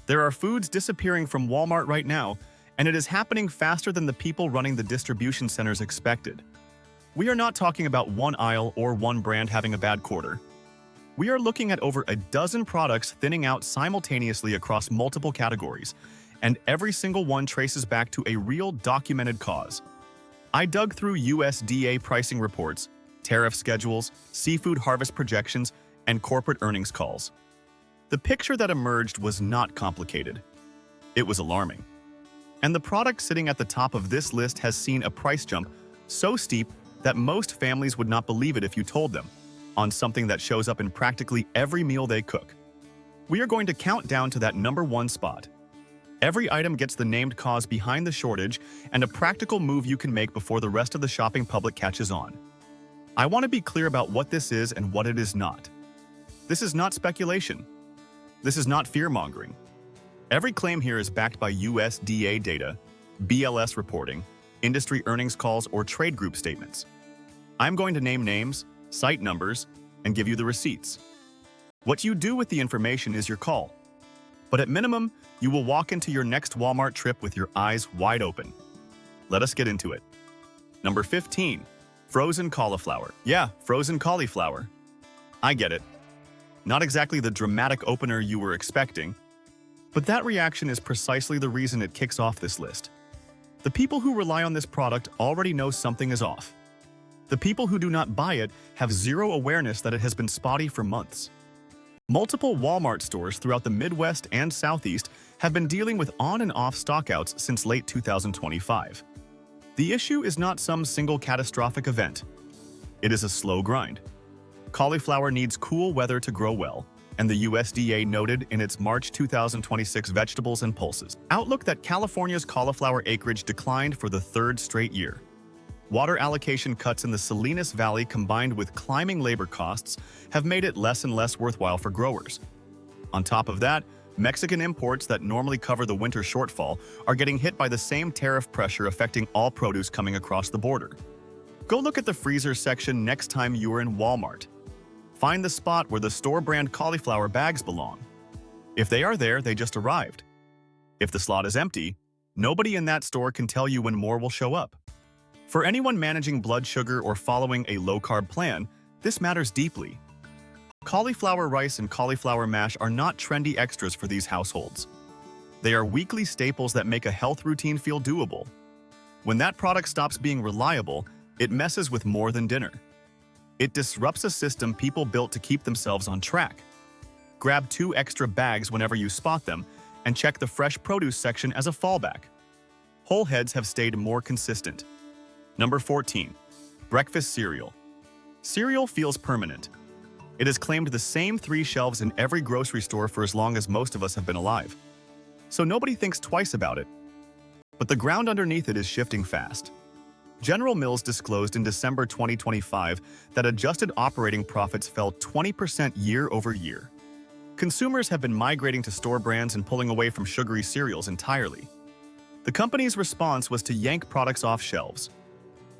There are foods disappearing from Walmart right now, and it is happening faster than the people running the distribution centers expected. We are not talking about one aisle or one brand having a bad quarter. We are looking at over a dozen products thinning out simultaneously across multiple categories, and every single one traces back to a real documented cause. I dug through USDA pricing reports, tariff schedules, seafood harvest projections, and corporate earnings calls. The picture that emerged was not complicated. It was alarming. And the product sitting at the top of this list has seen a price jump so steep that most families would not believe it if you told them, on something that shows up in practically every meal they cook. We are going to count down to that number one spot. Every item gets the named cause behind the shortage and a practical move you can make before the rest of the shopping public catches on. I want to be clear about what this is and what it is not. This is not speculation. This is not fear-mongering. Every claim here is backed by USDA data, BLS reporting, industry earnings calls, or trade group statements. I'm going to name names, cite numbers, and give you the receipts. What you do with the information is your call. But at minimum, you will walk into your next Walmart trip with your eyes wide open. Let us get into it. Number 15. Frozen cauliflower. Yeah, frozen cauliflower. I get it. Not exactly the dramatic opener you were expecting, but that reaction is precisely the reason it kicks off this list. The people who rely on this product already know something is off. The people who do not buy it have zero awareness that it has been spotty for months. Multiple Walmart stores throughout the Midwest and Southeast have been dealing with on and off stockouts since late 2025. The issue is not some single catastrophic event. It is a slow grind. Cauliflower needs cool weather to grow well, and the USDA noted in its March 2026 Vegetables and Pulses outlook that California's cauliflower acreage declined for the third straight year. Water allocation cuts in the Salinas Valley combined with climbing labor costs have made it less and less worthwhile for growers. On top of that, Mexican imports that normally cover the winter shortfall are getting hit by the same tariff pressure affecting all produce coming across the border. Go look at the freezer section next time you are in Walmart. Find the spot where the store brand cauliflower bags belong. If they are there, they just arrived. If the slot is empty, nobody in that store can tell you when more will show up. For anyone managing blood sugar or following a low-carb plan, this matters deeply. Cauliflower rice and cauliflower mash are not trendy extras for these households. They are weekly staples that make a health routine feel doable. When that product stops being reliable, it messes with more than dinner. It disrupts a system people built to keep themselves on track. Grab 2 extra bags whenever you spot them, and check the fresh produce section as a fallback. Whole heads have stayed more consistent. Number 14. Breakfast cereal. Cereal feels permanent. It has claimed the same 3 shelves in every grocery store for as long as most of us have been alive. So nobody thinks twice about it. But the ground underneath it is shifting fast. General Mills disclosed in December 2025 that adjusted operating profits fell 20% year over year. Consumers have been migrating to store brands and pulling away from sugary cereals entirely. The company's response was to yank products off shelves.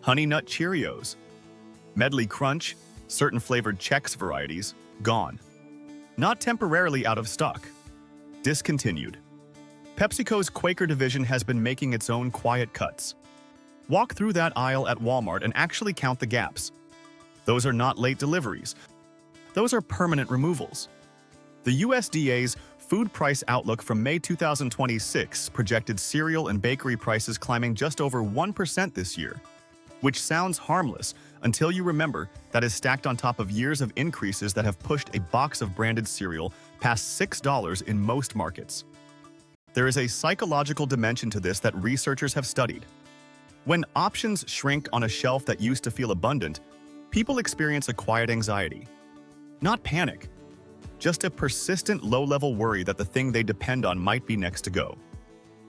Honey Nut Cheerios, Medley Crunch, certain flavored Chex varieties, gone. Not temporarily out of stock. Discontinued. PepsiCo's Quaker division has been making its own quiet cuts. Walk through that aisle at Walmart and actually count the gaps. Those are not late deliveries. Those are permanent removals. The USDA's Food Price Outlook from May 2026 projected cereal and bakery prices climbing just over 1% this year, which sounds harmless until you remember that is stacked on top of years of increases that have pushed a box of branded cereal past $6 in most markets. There is a psychological dimension to this that researchers have studied. When options shrink on a shelf that used to feel abundant, people experience a quiet anxiety. Not panic, just a persistent low-level worry that the thing they depend on might be next to go.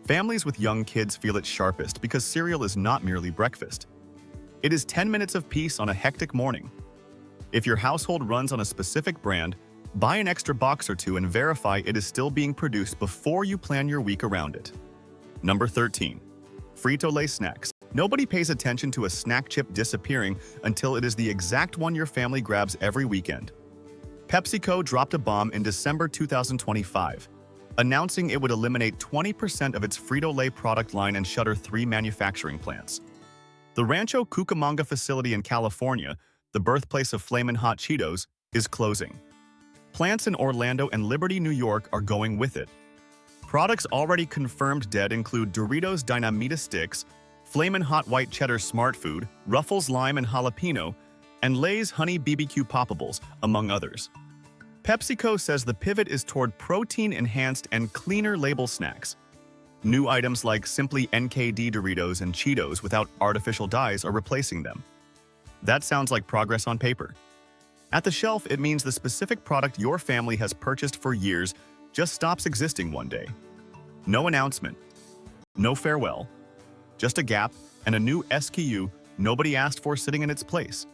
Families with young kids feel it sharpest because cereal is not merely breakfast. It is 10 minutes of peace on a hectic morning. If your household runs on a specific brand, buy an extra box or 2 and verify it is still being produced before you plan your week around it. Number 13. Frito-Lay snacks. Nobody pays attention to a snack chip disappearing until it is the exact one your family grabs every weekend. PepsiCo dropped a bomb in December 2025. announcing it would eliminate 20% of its Frito-Lay product line and shutter 3 manufacturing plants. The Rancho Cucamonga facility in California, the birthplace of Flamin' Hot Cheetos, is closing. Plants in Orlando and Liberty, New York are going with it. Products already confirmed dead include Doritos Dynamita Sticks, Flamin' Hot White Cheddar Smart Food, Ruffles Lime and Jalapeno, and Lay's Honey BBQ Poppables, among others. PepsiCo says the pivot is toward protein-enhanced and cleaner label snacks. New items like Simply NKD Doritos and Cheetos without artificial dyes are replacing them. That sounds like progress on paper. At the shelf, it means the specific product your family has purchased for years just stops existing one day. No announcement, no farewell, just a gap and a new SKU nobody asked for sitting in its place.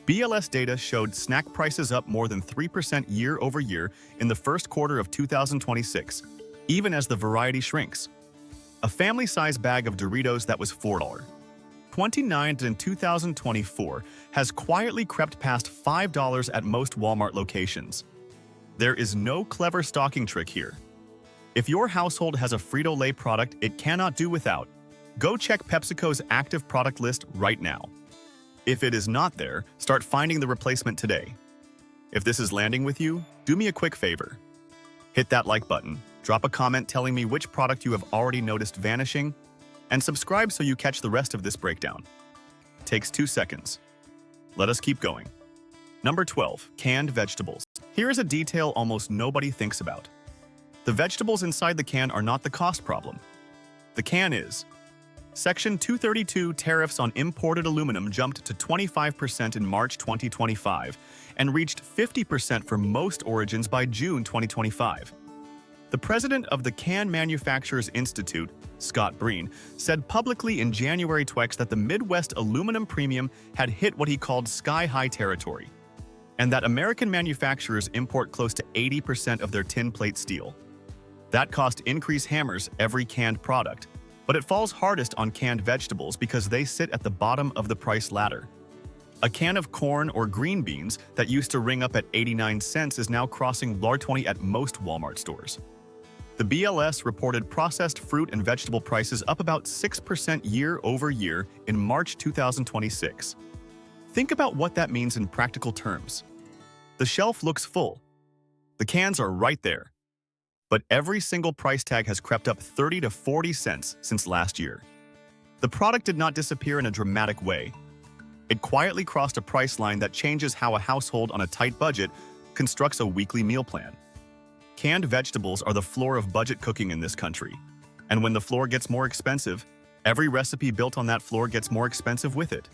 BLS data showed snack prices up more than 3% year over year in the first quarter of 2026, even as the variety shrinks. A family-size bag of Doritos that was $4.29 in 2024 has quietly crept past $5 at most Walmart locations. There is no clever stocking trick here. If your household has a Frito-Lay product it cannot do without, go check PepsiCo's active product list right now. If it is not there, start finding the replacement today. If this is landing with you, do me a quick favor. Hit that like button, drop a comment telling me which product you have already noticed vanishing, and subscribe so you catch the rest of this breakdown. Takes 2 seconds. Let us keep going. Number 12. Canned vegetables. Here is a detail almost nobody thinks about. The vegetables inside the can are not the cost problem. The can is. Section 232 tariffs on imported aluminum jumped to 25% in March 2025 and reached 50% for most origins by June 2025. The president of the Can Manufacturers Institute, Scott Breen, said publicly in January 20 that the Midwest aluminum premium had hit what he called sky-high territory, and that American manufacturers import close to 80% of their tin plate steel. That cost increase hammers every canned product, but it falls hardest on canned vegetables because they sit at the bottom of the price ladder. A can of corn or green beans that used to ring up at 89 cents is now crossing $1.20 at most Walmart stores. The BLS reported processed fruit and vegetable prices up about 6% year over year in March 2026. Think about what that means in practical terms. The shelf looks full. The cans are right there. But every single price tag has crept up 30 to 40 cents since last year. The product did not disappear in a dramatic way. It quietly crossed a price line that changes how a household on a tight budget constructs a weekly meal plan. Canned vegetables are the floor of budget cooking in this country. And when the floor gets more expensive, every recipe built on that floor gets more expensive with it.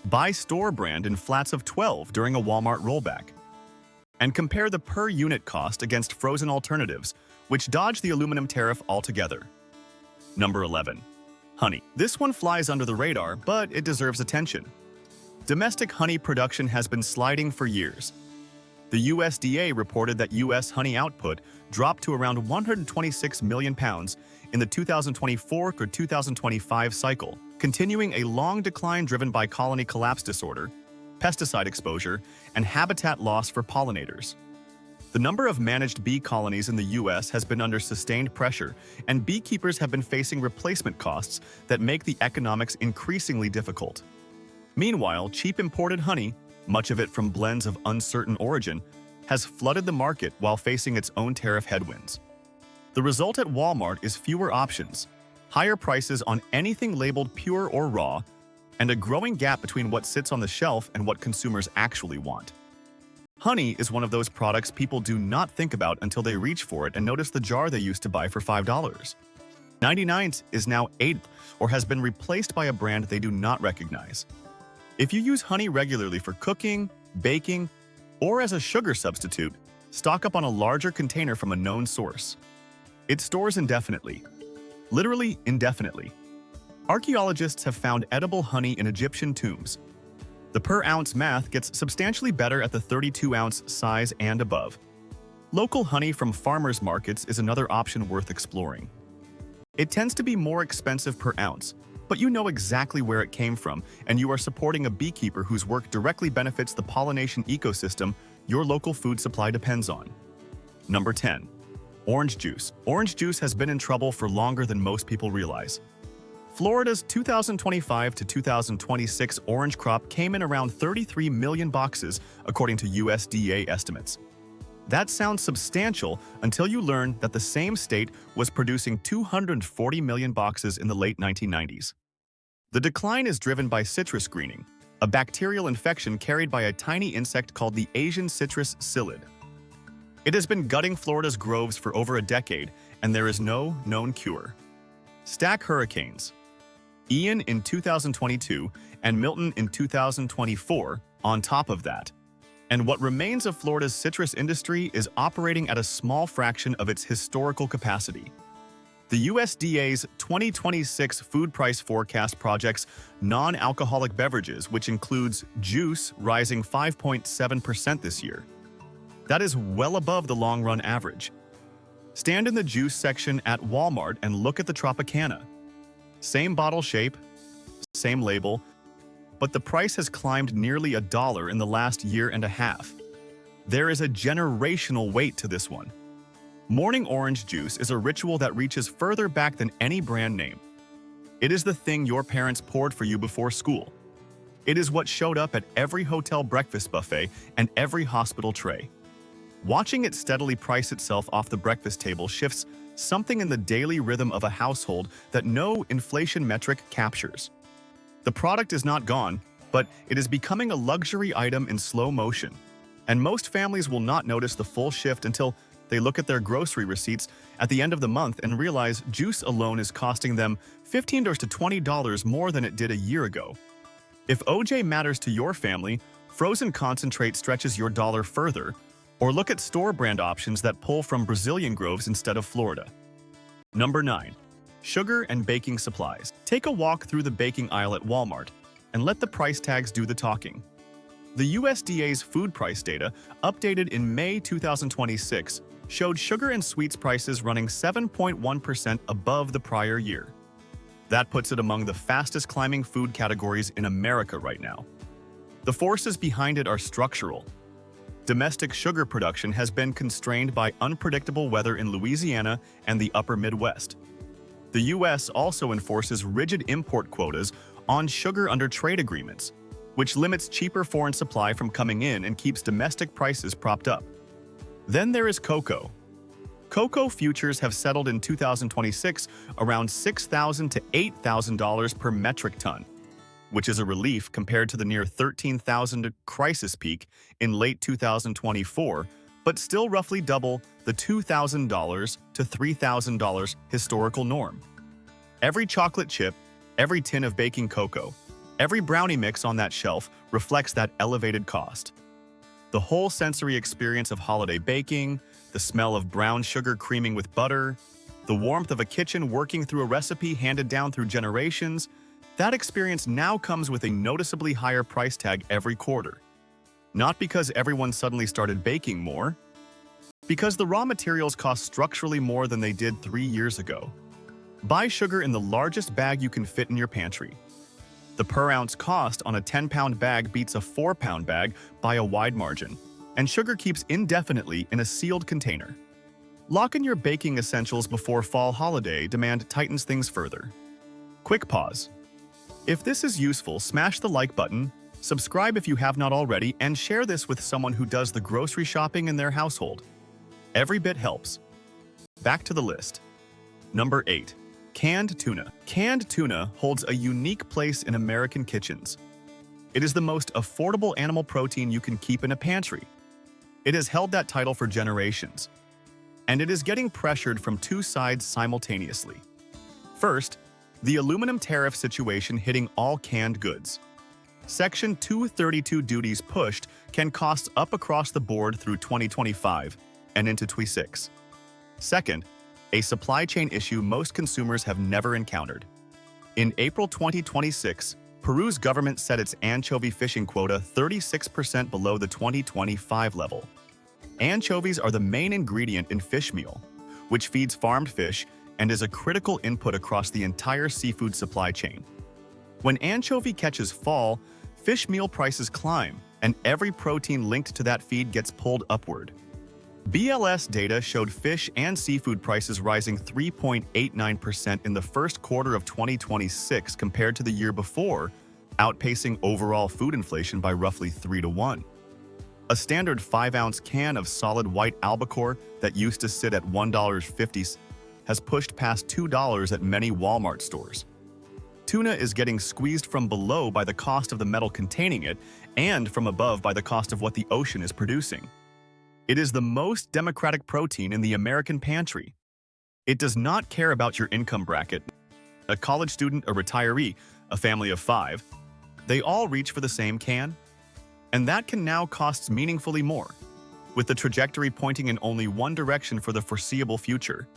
Buy store brand in flats of 12 during a Walmart rollback. And compare the per unit cost against frozen alternatives, which dodge the aluminum tariff altogether. Number 11. Honey. This one flies under the radar, but it deserves attention. Domestic honey production has been sliding for years. The USDA reported that U.S. honey output dropped to around 126 million pounds in the 2024 or 2025 cycle, continuing a long decline driven by colony collapse disorder, pesticide exposure, and habitat loss for pollinators. The number of managed bee colonies in the U.S. has been under sustained pressure, and beekeepers have been facing replacement costs that make the economics increasingly difficult. Meanwhile, cheap imported honey, much of it from blends of uncertain origin, has flooded the market while facing its own tariff headwinds. The result at Walmart is fewer options, higher prices on anything labeled pure or raw, and a growing gap between what sits on the shelf and what consumers actually want. Honey is one of those products people do not think about until they reach for it and notice the jar they used to buy for $5. 99 is now $8 or has been replaced by a brand they do not recognize. If you use honey regularly for cooking, baking, or as a sugar substitute, stock up on a larger container from a known source. It stores indefinitely. Literally indefinitely. Archaeologists have found edible honey in Egyptian tombs. The per-ounce math gets substantially better at the 32-ounce size and above. Local honey from farmers' markets is another option worth exploring. It tends to be more expensive per ounce, but you know exactly where it came from, and you are supporting a beekeeper whose work directly benefits the pollination ecosystem your local food supply depends on. Number 10. Orange juice. Orange juice has been in trouble for longer than most people realize. Florida's 2025 to 2026 orange crop came in around 33 million boxes, according to USDA estimates. That sounds substantial until you learn that the same state was producing 240 million boxes in the late 1990s. The decline is driven by citrus greening, a bacterial infection carried by a tiny insect called the Asian citrus psyllid. It has been gutting Florida's groves for over a decade, and there is no known cure. Stack hurricanes. Ian in 2022 and Milton in 2024 on top of that. And what remains of Florida's citrus industry is operating at a small fraction of its historical capacity. The USDA's 2026 food price forecast projects non-alcoholic beverages, which includes juice, rising 5.7% this year. That is well above the long-run average. Stand in the juice section at Walmart and look at the Tropicana. Same bottle shape, same label, but the price has climbed nearly $1 in the last year and a half. There is a generational weight to this one. Morning orange juice is a ritual that reaches further back than any brand name. It is the thing your parents poured for you before school. It is what showed up at every hotel breakfast buffet and every hospital tray. Watching it steadily price itself off the breakfast table shifts something in the daily rhythm of a household that no inflation metric captures. The product is not gone, but it is becoming a luxury item in slow motion. And most families will not notice the full shift until they look at their grocery receipts at the end of the month and realize juice alone is costing them $15 to $20 more than it did a year ago. If OJ matters to your family, frozen concentrate stretches your dollar further, or look at store brand options that pull from Brazilian groves instead of Florida. Number 9. Sugar and baking supplies. Take a walk through the baking aisle at Walmart and let the price tags do the talking. The USDA's food price data, updated in May 2026, showed sugar and sweets prices running 7.1% above the prior year. That puts it among the fastest climbing food categories in America right now. The forces behind it are structural. Domestic sugar production has been constrained by unpredictable weather in Louisiana and the upper Midwest. The U.S. also enforces rigid import quotas on sugar under trade agreements, which limits cheaper foreign supply from coming in and keeps domestic prices propped up. Then there is cocoa. Cocoa futures have settled in 2026 around $6,000 to $8,000 per metric ton, which is a relief compared to the near $13,000 crisis peak in late 2024, but still roughly double the $2,000 to $3,000 historical norm. Every chocolate chip, every tin of baking cocoa, every brownie mix on that shelf reflects that elevated cost. The whole sensory experience of holiday baking, the smell of brown sugar creaming with butter, the warmth of a kitchen working through a recipe handed down through generations, that experience now comes with a noticeably higher price tag every quarter. Not because everyone suddenly started baking more, because the raw materials cost structurally more than they did 3 years ago. Buy sugar in the largest bag you can fit in your pantry. The per-ounce cost on a 10-pound bag beats a 4-pound bag by a wide margin, and sugar keeps indefinitely in a sealed container. Lock in your baking essentials before fall holiday demand tightens things further. Quick pause. If this is useful, smash the like button, subscribe if you have not already, and share this with someone who does the grocery shopping in their household. Every bit helps. Back to the list. Number 8. Canned tuna. Canned tuna holds a unique place in American kitchens. It is the most affordable animal protein you can keep in a pantry. It has held that title for generations. And it is getting pressured from two sides simultaneously. First, the aluminum tariff situation hitting all canned goods. Section 232 duties pushed can cost up across the board through 2025 and into 26. Second, a supply chain issue most consumers have never encountered. In April 2026, Peru's government set its anchovy fishing quota 36% below the 2025 level. Anchovies are the main ingredient in fish meal, which feeds farmed fish and is a critical input across the entire seafood supply chain. When anchovy catches fall, fish meal prices climb, and every protein linked to that feed gets pulled upward. BLS data showed fish and seafood prices rising 3.89% in the first quarter of 2026 compared to the year before, outpacing overall food inflation by roughly 3 to 1. A standard 5-ounce can of solid white albacore that used to sit at $1.50 has pushed past $2 at many Walmart stores. Tuna is getting squeezed from below by the cost of the metal containing it and from above by the cost of what the ocean is producing. It is the most democratic protein in the American pantry. It does not care about your income bracket, a college student, a retiree, a family of 5. They all reach for the same can. And that can now cost meaningfully more, with the trajectory pointing in only one direction for the foreseeable future.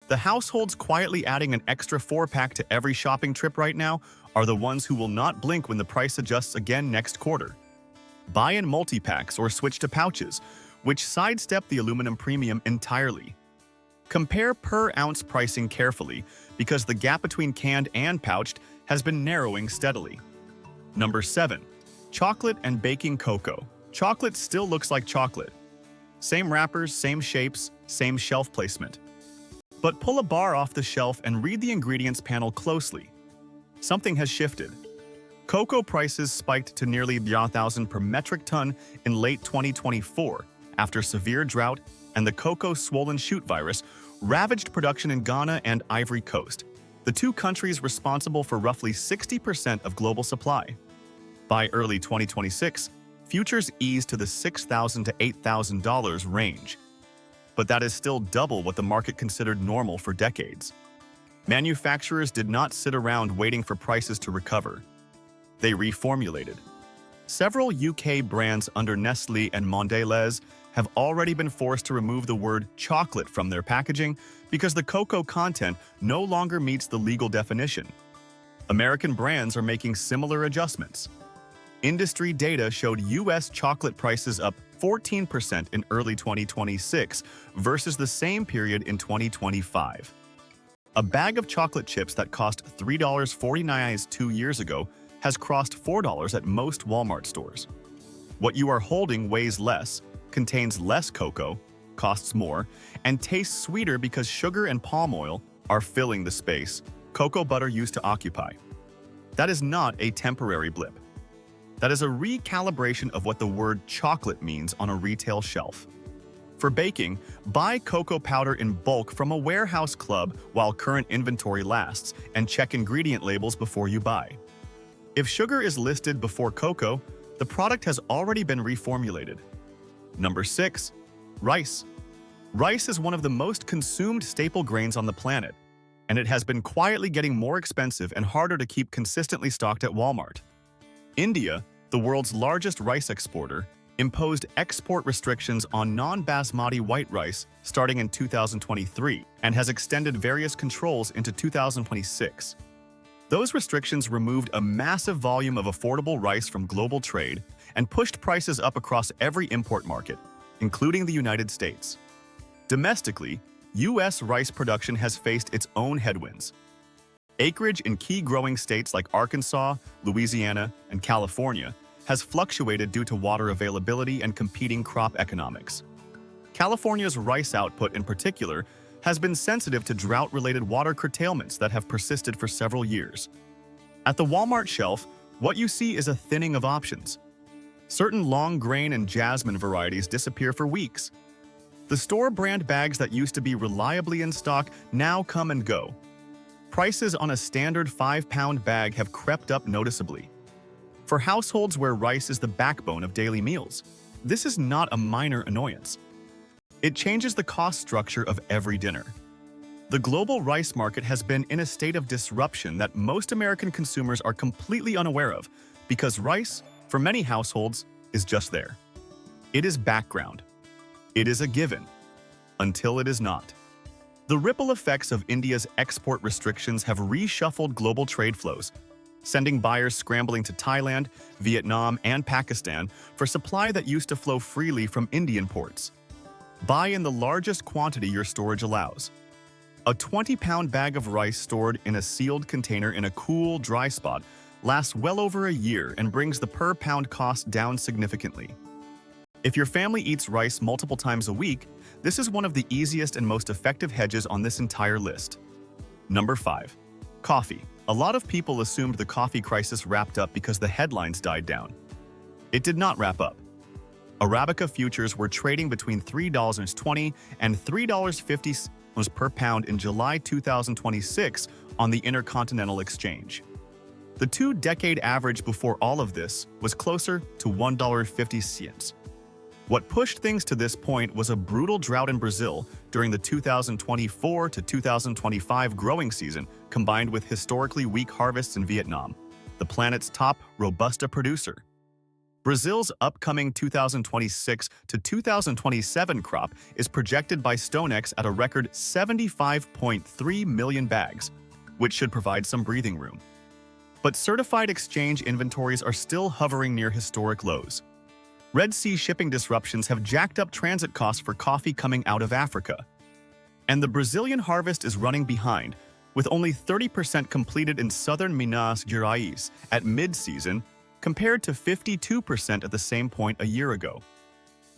The households quietly adding an extra 4-pack to every shopping trip right now are the ones who will not blink when the price adjusts again next quarter. Buy in multi-packs or switch to pouches, which sidestep the aluminum premium entirely. Compare per-ounce pricing carefully because the gap between canned and pouched has been narrowing steadily. Number 7. Chocolate and baking cocoa. Chocolate still looks like chocolate. Same wrappers, same shapes, same shelf placement. But pull a bar off the shelf and read the ingredients panel closely. Something has shifted. Cocoa prices spiked to nearly $1,000 per metric ton in late 2024 after severe drought and the cocoa swollen shoot virus ravaged production in Ghana and Ivory Coast, the two countries responsible for roughly 60% of global supply. By early 2026, futures eased to the $6,000 to $8,000 range. But that is still double what the market considered normal for decades. Manufacturers did not sit around waiting for prices to recover. They reformulated. Several UK brands under Nestlé and Mondelez have already been forced to remove the word chocolate from their packaging because the cocoa content no longer meets the legal definition. American brands are making similar adjustments. Industry data showed U.S. chocolate prices up 14% in early 2026 versus the same period in 2025. A bag of chocolate chips that cost $3.49 2 years ago has crossed $4 at most Walmart stores. What you are holding weighs less, contains less cocoa, costs more, and tastes sweeter because sugar and palm oil are filling the space cocoa butter used to occupy. That is not a temporary blip. That is a recalibration of what the word chocolate means on a retail shelf. For baking, buy cocoa powder in bulk from a warehouse club while current inventory lasts and check ingredient labels before you buy. If sugar is listed before cocoa, the product has already been reformulated. Number 6. Rice. Rice is one of the most consumed staple grains on the planet, and it has been quietly getting more expensive and harder to keep consistently stocked at Walmart. India, the world's largest rice exporter, imposed export restrictions on non-basmati white rice starting in 2023 and has extended various controls into 2026. Those restrictions removed a massive volume of affordable rice from global trade and pushed prices up across every import market, including the United States. Domestically, U.S. rice production has faced its own headwinds. Acreage in key growing states like Arkansas, Louisiana, and California has fluctuated due to water availability and competing crop economics. California's rice output in particular has been sensitive to drought-related water curtailments that have persisted for several years. At the Walmart shelf, what you see is a thinning of options. Certain long grain and jasmine varieties disappear for weeks. The store brand bags that used to be reliably in stock now come and go. Prices on a standard 5-pound bag have crept up noticeably. For households where rice is the backbone of daily meals, this is not a minor annoyance. It changes the cost structure of every dinner. The global rice market has been in a state of disruption that most American consumers are completely unaware of because rice, for many households, is just there. It is background. It is a given, until it is not. The ripple effects of India's export restrictions have reshuffled global trade flows, sending buyers scrambling to Thailand, Vietnam, and Pakistan for supply that used to flow freely from Indian ports. Buy in the largest quantity your storage allows. A 20-pound bag of rice stored in a sealed container in a cool, dry spot lasts well over a year and brings the per-pound cost down significantly. If your family eats rice multiple times a week, this is one of the easiest and most effective hedges on this entire list. Number 5. Coffee. A lot of people assumed the coffee crisis wrapped up because the headlines died down. It did not wrap up. Arabica futures were trading between $3.20 and $3.50 per pound in July 2026 on the Intercontinental Exchange. The two-decade average before all of this was closer to $1.50. What pushed things to this point was a brutal drought in Brazil during the 2024 to 2025 growing season, combined with historically weak harvests in Vietnam, the planet's top Robusta producer. Brazil's upcoming 2026 to 2027 crop is projected by StoneX at a record 75.3 million bags, which should provide some breathing room. But certified exchange inventories are still hovering near historic lows. Red Sea shipping disruptions have jacked up transit costs for coffee coming out of Africa. And the Brazilian harvest is running behind, with only 30% completed in southern Minas Gerais at mid-season, compared to 52% at the same point a year ago.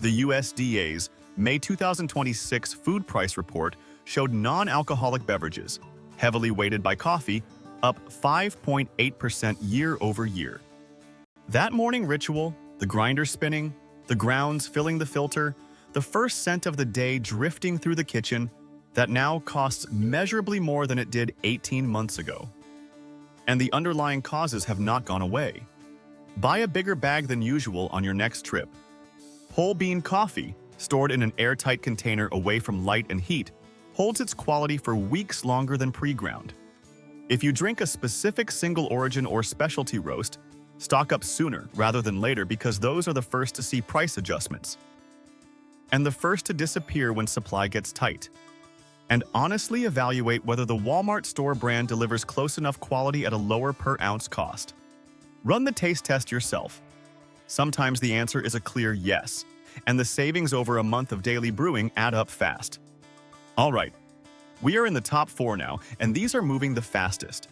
The USDA's May 2026 food price report showed non-alcoholic beverages, heavily weighted by coffee, up 5.8% year over year. That morning ritual, the grinder spinning, the grounds filling the filter, the first scent of the day drifting through the kitchen, that now costs measurably more than it did 18 months ago. And the underlying causes have not gone away. Buy a bigger bag than usual on your next trip. Whole bean coffee, stored in an airtight container away from light and heat, holds its quality for weeks longer than pre-ground. If you drink a specific single origin or specialty roast, stock up sooner rather than later because those are the first to see price adjustments and the first to disappear when supply gets tight. And honestly evaluate whether the Walmart store brand delivers close enough quality at a lower per ounce cost. Run the taste test yourself. Sometimes the answer is a clear yes, and the savings over a month of daily brewing add up fast. All right, we are in the top 4 now, and these are moving the fastest.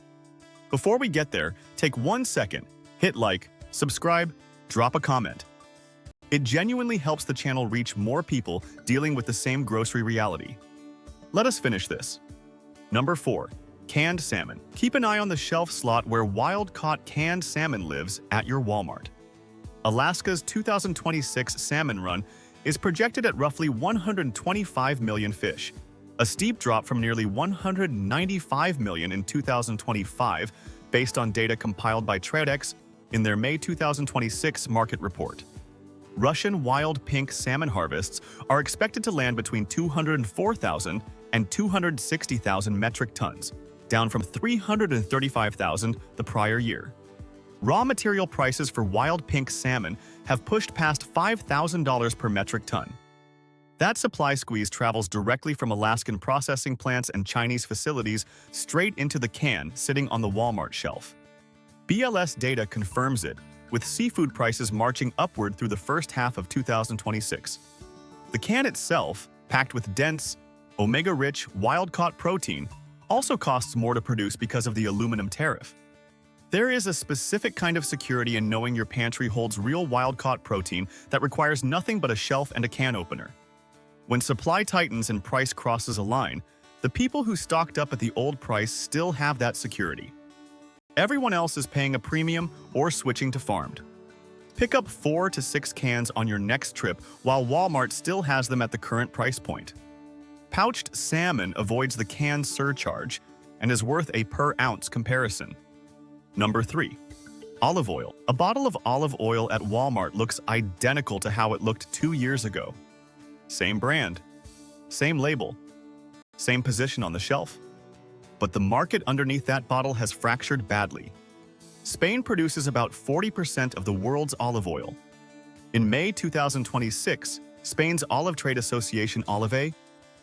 Before we get there, take 1 second. Hit like, subscribe, drop a comment. It genuinely helps the channel reach more people dealing with the same grocery reality. Let us finish this. Number 4. Canned salmon. Keep an eye on the shelf slot where wild-caught canned salmon lives at your Walmart. Alaska's 2026 salmon run is projected at roughly 125 million fish, a steep drop from nearly 195 million in 2025 based on data compiled by Tradex in their May 2026 market report. Russian wild pink salmon harvests are expected to land between 204,000 and 260,000 metric tons, down from 335,000 the prior year. Raw material prices for wild pink salmon have pushed past $5,000 per metric ton. That supply squeeze travels directly from Alaskan processing plants and Chinese facilities straight into the can sitting on the Walmart shelf. BLS data confirms it, with seafood prices marching upward through the first half of 2026. The can itself, packed with dense, omega-rich, wild-caught protein, also costs more to produce because of the aluminum tariff. There is a specific kind of security in knowing your pantry holds real wild-caught protein that requires nothing but a shelf and a can opener. When supply tightens and price crosses a line, the people who stocked up at the old price still have that security. Everyone else is paying a premium or switching to farmed. Pick up 4 to 6 cans on your next trip while Walmart still has them at the current price point. Pouched salmon avoids the can surcharge and is worth a per-ounce comparison. Number 3. Olive oil. A bottle of olive oil at Walmart looks identical to how it looked 2 years ago. Same brand, same label, same position on the shelf. But the market underneath that bottle has fractured badly. Spain produces about 40% of the world's olive oil. In May 2026, Spain's Olive Trade Association Olive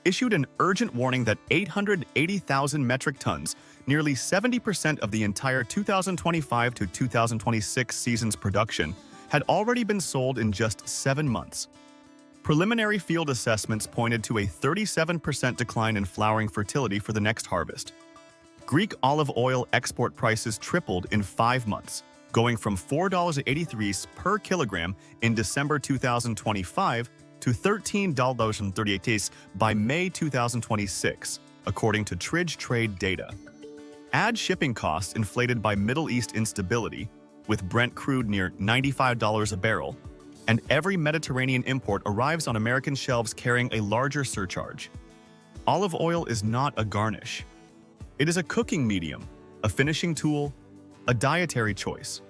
issued an urgent warning that 880,000 metric tons, nearly 70% of the entire 2025 to 2026 season's production, had already been sold in just 7 months. Preliminary field assessments pointed to a 37% decline in flowering fertility for the next harvest. Greek olive oil export prices tripled in 5 months, going from $4.83 per kilogram in December 2025 to $13.38 by May 2026, according to Tridge Trade data. Add shipping costs inflated by Middle East instability, with Brent crude near $95 a barrel, and every Mediterranean import arrives on American shelves carrying a larger surcharge. Olive oil is not a garnish. It is a cooking medium, a finishing tool, a dietary choice.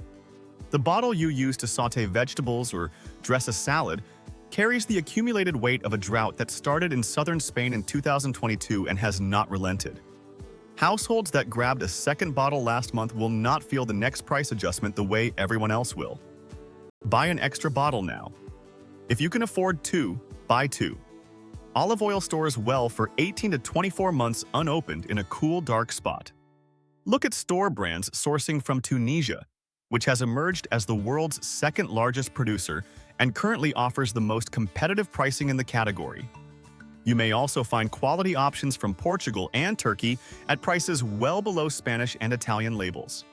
The bottle you use to sauté vegetables or dress a salad carries the accumulated weight of a drought that started in southern Spain in 2022 and has not relented. Households that grabbed a second bottle last month will not feel the next price adjustment the way everyone else will. Buy an extra bottle now. If you can afford two, buy two. Olive oil stores well for 18 to 24 months unopened in a cool, dark spot. Look at store brands sourcing from Tunisia, which has emerged as the world's second largest producer and currently offers the most competitive pricing in the category. You may also find quality options from Portugal and Turkey at prices well below Spanish and Italian labels.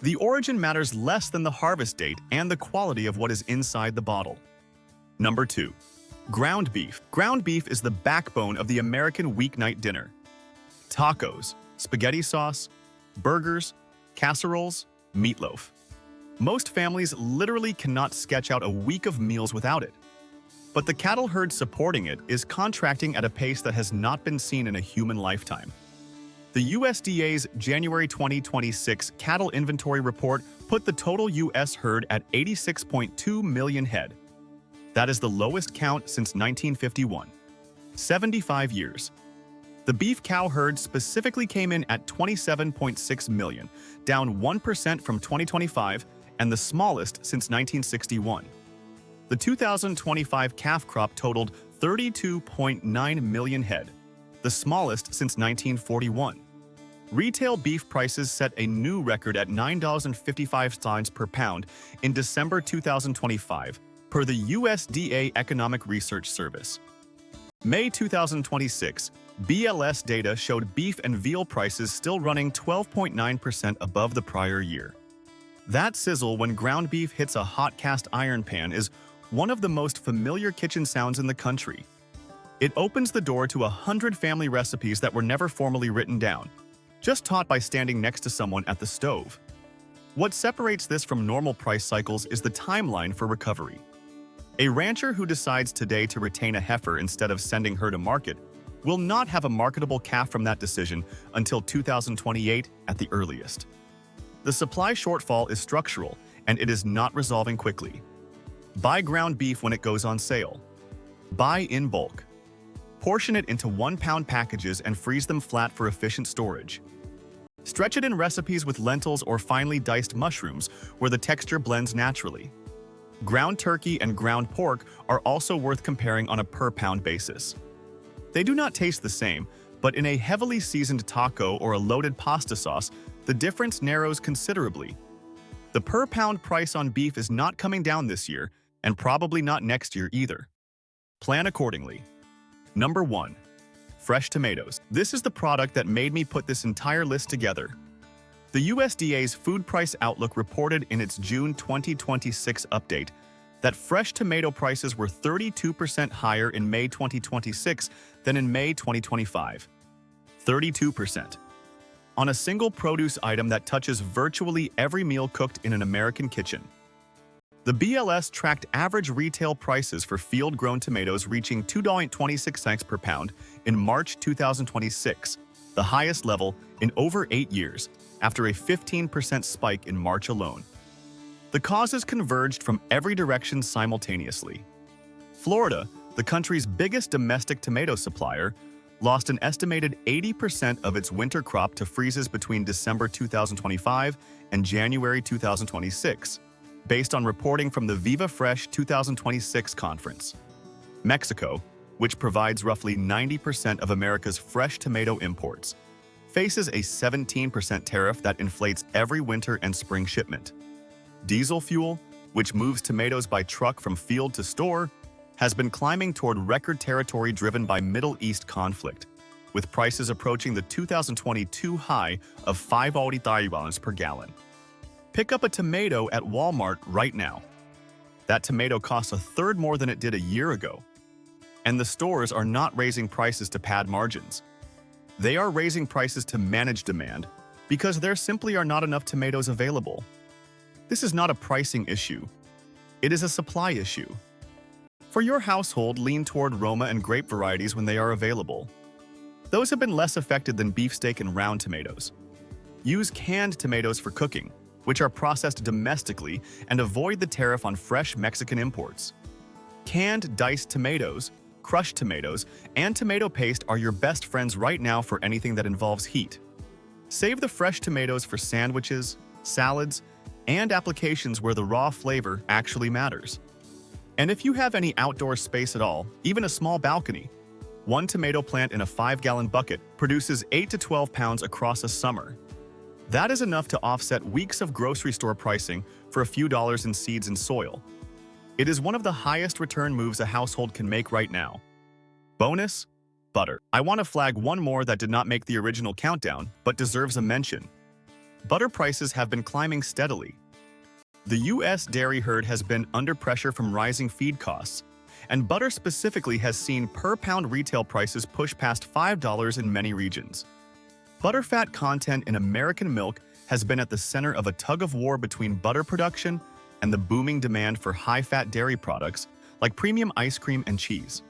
The origin matters less than the harvest date and the quality of what is inside the bottle. Number 2. Ground beef. Ground beef is the backbone of the American weeknight dinner. Tacos, spaghetti sauce, burgers, casseroles, meatloaf. Most families literally cannot sketch out a week of meals without it. But the cattle herd supporting it is contracting at a pace that has not been seen in a human lifetime. The USDA's January 2026 cattle inventory report put the total U.S. herd at 86.2 million head. That is the lowest count since 1951. 75 years. The beef cow herd specifically came in at 27.6 million, down 1% from 2025 and the smallest since 1961. The 2025 calf crop totaled 32.9 million head, the smallest since 1941. Retail beef prices set a new record at $9.55 per pound in December 2025, per the USDA Economic Research Service. May 2026, BLS data showed beef and veal prices still running 12.9% above the prior year. That sizzle when ground beef hits a hot cast iron pan is one of the most familiar kitchen sounds in the country. It opens the door to 100 family recipes that were never formally written down, just taught by standing next to someone at the stove. What separates this from normal price cycles is the timeline for recovery. A rancher who decides today to retain a heifer instead of sending her to market will not have a marketable calf from that decision until 2028 at the earliest. The supply shortfall is structural, and it is not resolving quickly. Buy ground beef when it goes on sale. Buy in bulk. Portion it into 1-pound packages and freeze them flat for efficient storage. Stretch it in recipes with lentils or finely diced mushrooms where the texture blends naturally. Ground turkey and ground pork are also worth comparing on a per-pound basis. They do not taste the same, but in a heavily seasoned taco or a loaded pasta sauce, the difference narrows considerably. The per-pound price on beef is not coming down this year, and probably not next year either. Plan accordingly. Number 1. Fresh tomatoes. This is the product that made me put this entire list together. The USDA's Food Price Outlook reported in its June 2026 update that fresh tomato prices were 32% higher in May 2026 than in May 2025. 32%. On a single produce item that touches virtually every meal cooked in an American kitchen. The BLS tracked average retail prices for field-grown tomatoes reaching $2.26 per pound in March 2026, the highest level in over 8 years, after a 15% spike in March alone. The causes converged from every direction simultaneously. Florida, the country's biggest domestic tomato supplier, lost an estimated 80% of its winter crop to freezes between December 2025 and January 2026, based on reporting from the Viva Fresh 2026 conference. Mexico, which provides roughly 90% of America's fresh tomato imports, faces a 17% tariff that inflates every winter and spring shipment. Diesel fuel, which moves tomatoes by truck from field to store, has been climbing toward record territory driven by Middle East conflict, with prices approaching the 2022 high of $5.80 per gallon. Pick up a tomato at Walmart right now. That tomato costs a third more than it did a year ago. And the stores are not raising prices to pad margins. They are raising prices to manage demand because there simply are not enough tomatoes available. This is not a pricing issue. It is a supply issue. For your household, lean toward Roma and grape varieties when they are available. Those have been less affected than beefsteak and round tomatoes. Use canned tomatoes for cooking, which are processed domestically, and avoid the tariff on fresh Mexican imports. Canned diced tomatoes, crushed tomatoes, and tomato paste are your best friends right now for anything that involves heat. Save the fresh tomatoes for sandwiches, salads, and applications where the raw flavor actually matters. And if you have any outdoor space at all, even a small balcony, one tomato plant in a 5-gallon bucket produces 8 to 12 pounds across a summer. That is enough to offset weeks of grocery store pricing for a few dollars in seeds and soil. It is one of the highest return moves a household can make right now. Bonus: butter. I want to flag one more that did not make the original countdown, but deserves a mention. Butter prices have been climbing steadily. The U.S. dairy herd has been under pressure from rising feed costs, and butter specifically has seen per-pound retail prices push past $5 in many regions. Butterfat content in American milk has been at the center of a tug-of-war between butter production and the booming demand for high-fat dairy products like premium ice cream and cheese.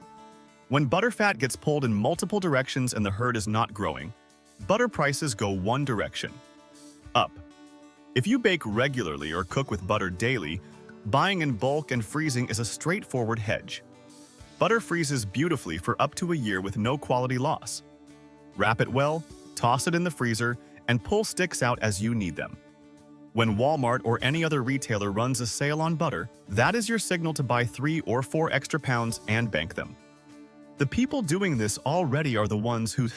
When butterfat gets pulled in multiple directions and the herd is not growing, butter prices go one direction: up. If you bake regularly or cook with butter daily, buying in bulk and freezing is a straightforward hedge. Butter freezes beautifully for up to a year with no quality loss. Wrap it well, toss it in the freezer, and pull sticks out as you need them. When Walmart or any other retailer runs a sale on butter, that is your signal to buy 3 or 4 extra pounds and bank them. The people doing this already are the ones who